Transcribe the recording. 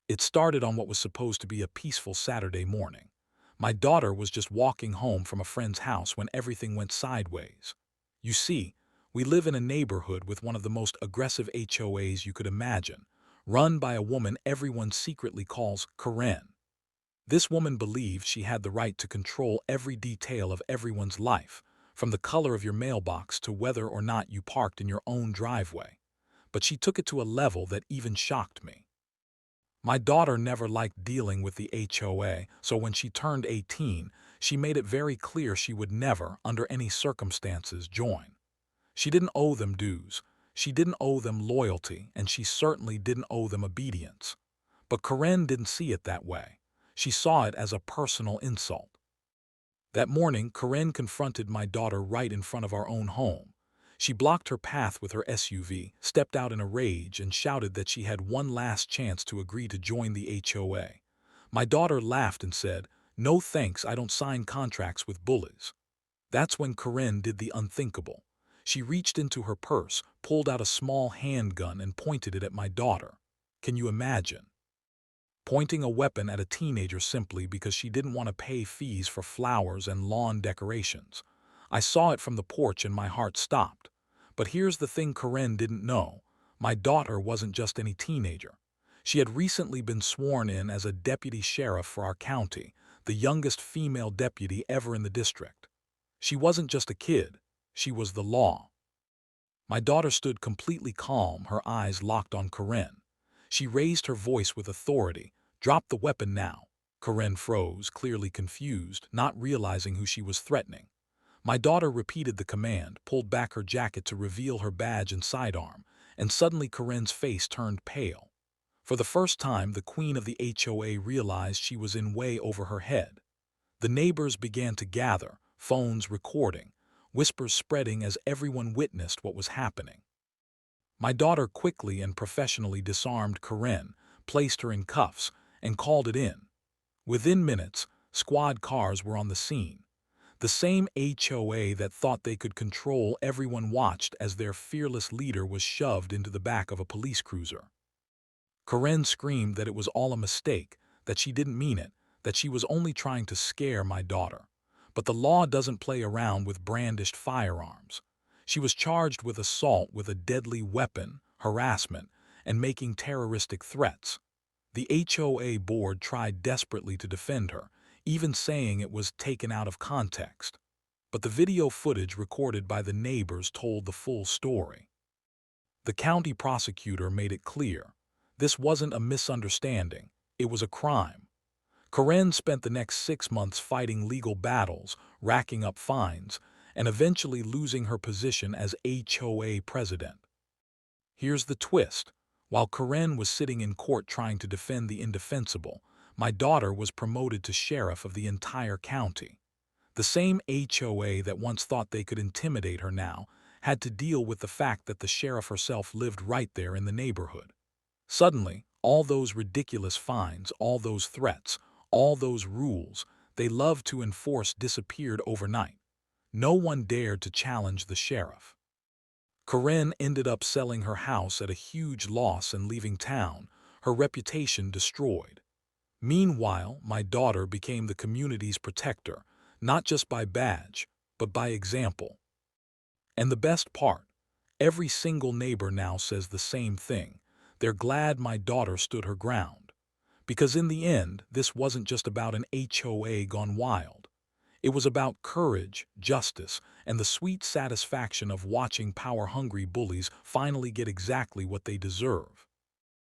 It started on what was supposed to be a peaceful Saturday morning. My daughter was just walking home from a friend's house when everything went sideways. You see, we live in a neighborhood with one of the most aggressive HOAs you could imagine, run by a woman everyone secretly calls Karen. This woman believes she had the right to control every detail of everyone's life, from the color of your mailbox to whether or not you parked in your own driveway. But she took it to a level that even shocked me. My daughter never liked dealing with the HOA, so when she turned 18, she made it very clear she would never, under any circumstances, join. She didn't owe them dues, she didn't owe them loyalty, and she certainly didn't owe them obedience. But Karen didn't see it that way. She saw it as a personal insult. That morning, Karen confronted my daughter right in front of our own home. She blocked her path with her SUV, stepped out in a rage, and shouted that she had one last chance to agree to join the HOA. My daughter laughed and said, "No thanks, I don't sign contracts with bullies." That's when Karen did the unthinkable. She reached into her purse, pulled out a small handgun, and pointed it at my daughter. Can you imagine? Pointing a weapon at a teenager simply because she didn't want to pay fees for flowers and lawn decorations. I saw it from the porch and my heart stopped. But here's the thing Karen didn't know. My daughter wasn't just any teenager. She had recently been sworn in as a deputy sheriff for our county, the youngest female deputy ever in the district. She wasn't just a kid, she was the law. My daughter stood completely calm, her eyes locked on Karen. She raised her voice with authority. "Drop the weapon now." Karen froze, clearly confused, not realizing who she was threatening. My daughter repeated the command, pulled back her jacket to reveal her badge and sidearm, and suddenly Karen's face turned pale. For the first time, the queen of the HOA realized she was in way over her head. The neighbors began to gather, phones recording, whispers spreading as everyone witnessed what was happening. My daughter quickly and professionally disarmed Karen, placed her in cuffs, and called it in. Within minutes, squad cars were on the scene. The same HOA that thought they could control everyone watched as their fearless leader was shoved into the back of a police cruiser. Karen screamed that it was all a mistake, that she didn't mean it, that she was only trying to scare my daughter. But the law doesn't play around with brandished firearms. She was charged with assault with a deadly weapon, harassment, and making terroristic threats. The HOA board tried desperately to defend her, even saying it was taken out of context. But the video footage recorded by the neighbors told the full story. The county prosecutor made it clear. This wasn't a misunderstanding, it was a crime. Karen spent the next 6 months fighting legal battles, racking up fines, and eventually losing her position as HOA president. Here's the twist. While Karen was sitting in court trying to defend the indefensible, my daughter was promoted to sheriff of the entire county. The same HOA that once thought they could intimidate her now had to deal with the fact that the sheriff herself lived right there in the neighborhood. Suddenly, all those ridiculous fines, all those threats, all those rules they loved to enforce disappeared overnight. No one dared to challenge the sheriff. Karen ended up selling her house at a huge loss and leaving town, her reputation destroyed. Meanwhile, my daughter became the community's protector, not just by badge, but by example. And the best part, every single neighbor now says the same thing. They're glad my daughter stood her ground. Because in the end, this wasn't just about an HOA gone wild. It was about courage, justice, and the sweet satisfaction of watching power-hungry bullies finally get exactly what they deserve.